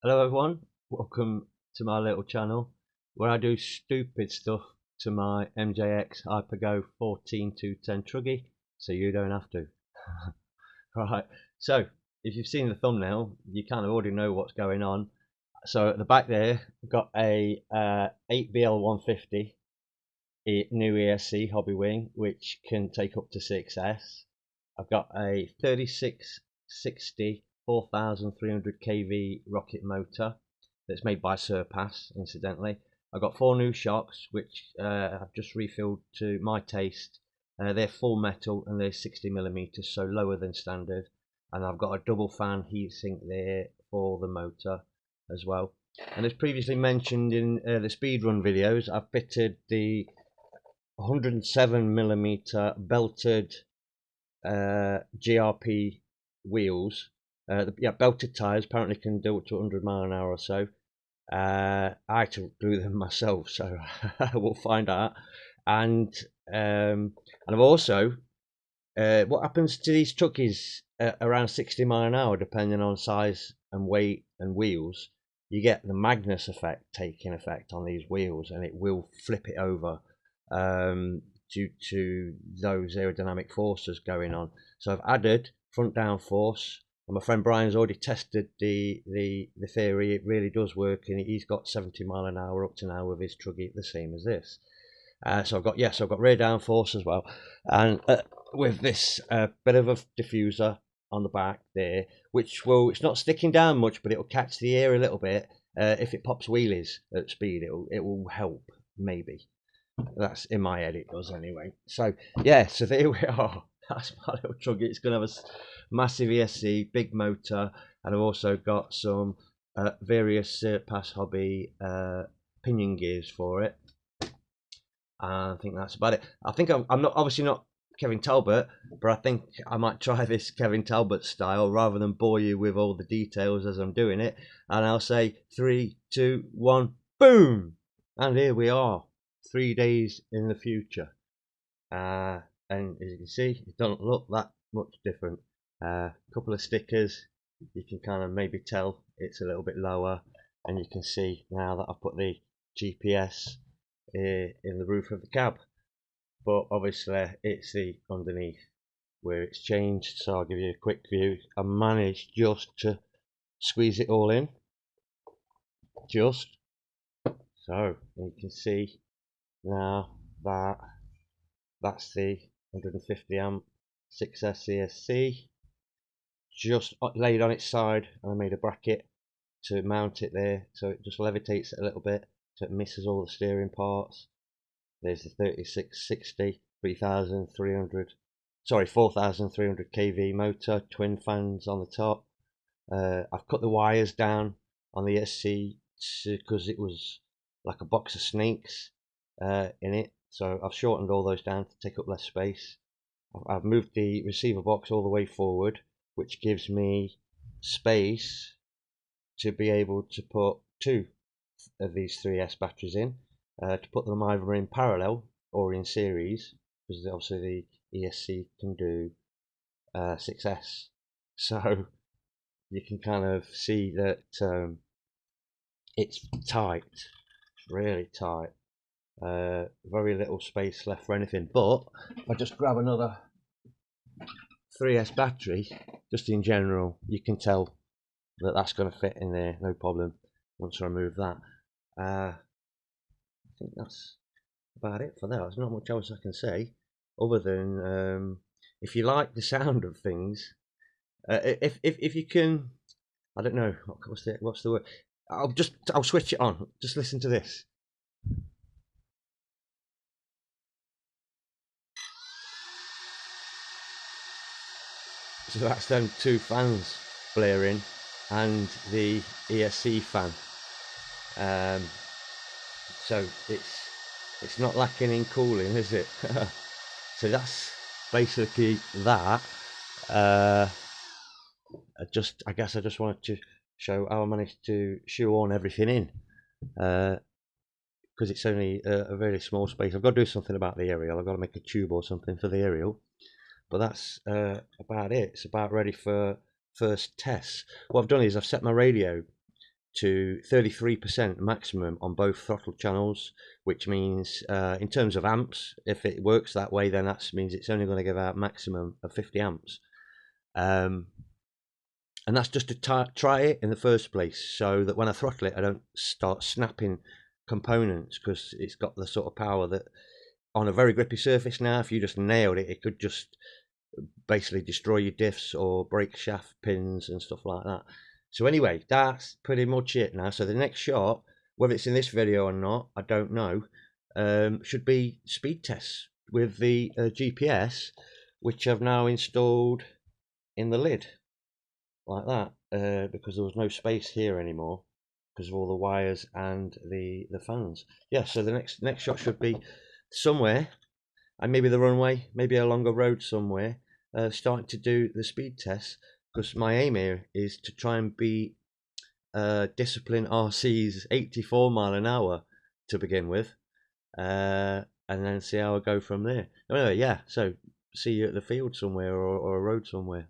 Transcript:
Hello everyone, welcome to my little channel where I do stupid stuff to my MJX Hyper Go 14-10 truggy so you don't have to. Right, so if you've seen the thumbnail you kind of already know what's going on. So at the back there I've got a 8BL150 new ESC Hobbywing which can take up to 6S. I've got a 3660 4300 kV rocket motor that's made by Surpass, incidentally. I've got 4 new shocks which I've just refilled to my taste. They're full metal and they're 60mm, so lower than standard, and I've got a double fan heatsink there for the motor as well. And as previously mentioned in the speedrun videos, I've fitted the 107mm belted GRP wheels. Yeah, belted tires apparently can do up to 100 miles an hour or so. I had to do them myself, so we'll find out. And I've also what happens to these truckies around 60 miles an hour, depending on size and weight and wheels. You get the Magnus effect taking effect on these wheels, and it will flip it over due to those aerodynamic forces going on. So I've added front downforce, and my friend Brian's already tested the theory. It really does work, and he's got 70 miles an hour up to now with his truggy, the same as this. So I've got I've got rear downforce as well, and with this bit of a diffuser on the back there, which it's not sticking down much, but it'll catch the air a little bit. If it pops wheelies at speed, it will help maybe. That's in my head, it does anyway. So yeah, so there we are. That's my little truggy. It's gonna have a massive ESC, big motor, and I've also got some various Surpass hobby pinion gears for it. I think that's about it. I think I'm not obviously not Kevin Talbot, but I think I might try this Kevin Talbot style rather than bore you with all the details as I'm doing it. And I'll say 3, 2, 1, boom, and here we are. 3 days in the future, and as you can see, it doesn't look that much different. A couple of stickers, you can kind of maybe tell it's a little bit lower, and you can see now that I've put the GPS in the roof of the cab, but obviously it's the underneath where it's changed. So I'll give you a quick view. I managed just to squeeze it all in, just so you can see now that's the 150 amp 6S ESC just laid on its side, and I made a bracket to mount it there so it just levitates it a little bit so it misses all the steering parts. There's the 3660 4300 kV motor, twin fans on the top. I've cut the wires down on the ESC because it was like a box of snakes in it, so I've shortened all those down to take up less space. I've moved the receiver box all the way forward, which gives me space to be able to put 2 of these 3S batteries in, to put them either in parallel or in series, because obviously the ESC can do 6S. So you can kind of see that it's tight, it's really tight. Very little space left for anything, but if I just grab another 3S battery, just in general, you can tell that that's going to fit in there, no problem, once I remove that. I think that's about it for that. There's not much else I can say, other than if you like the sound of things, if you can, I don't know, what's the word, I'll switch it on, just listen to this. So that's them 2 fans blaring and the ESC fan. So it's not lacking in cooling, is it? So that's basically that. I guess I just wanted to show how I managed to shoehorn everything in, because it's only a very small space. I've got to do something about the aerial. I've got to make a tube or something for the aerial. But that's about it. It's about ready for first tests. What I've done is I've set my radio to 33% maximum on both throttle channels, which means in terms of amps, if it works that way, then that means it's only going to give out maximum of 50 amps. And that's just to try it in the first place, so that when I throttle it, I don't start snapping components, because it's got the sort of power that on a very grippy surface now, if you just nailed it, it could just basically destroy your diffs or break shaft pins and stuff like that. So anyway, that's pretty much it now. So the next shot, whether it's in this video or not, I don't know, should be speed tests with the GPS, which I've now installed in the lid like that, because there was no space here anymore because of all the wires and the fans. Yeah, so the next shot should be somewhere, and maybe the runway, maybe along a road somewhere, starting to do the speed tests, because my aim here is to try and beat Discipline RC's 84 mile an hour to begin with, and then see how I go from there. Anyway, yeah, so see you at the field somewhere, or a road somewhere.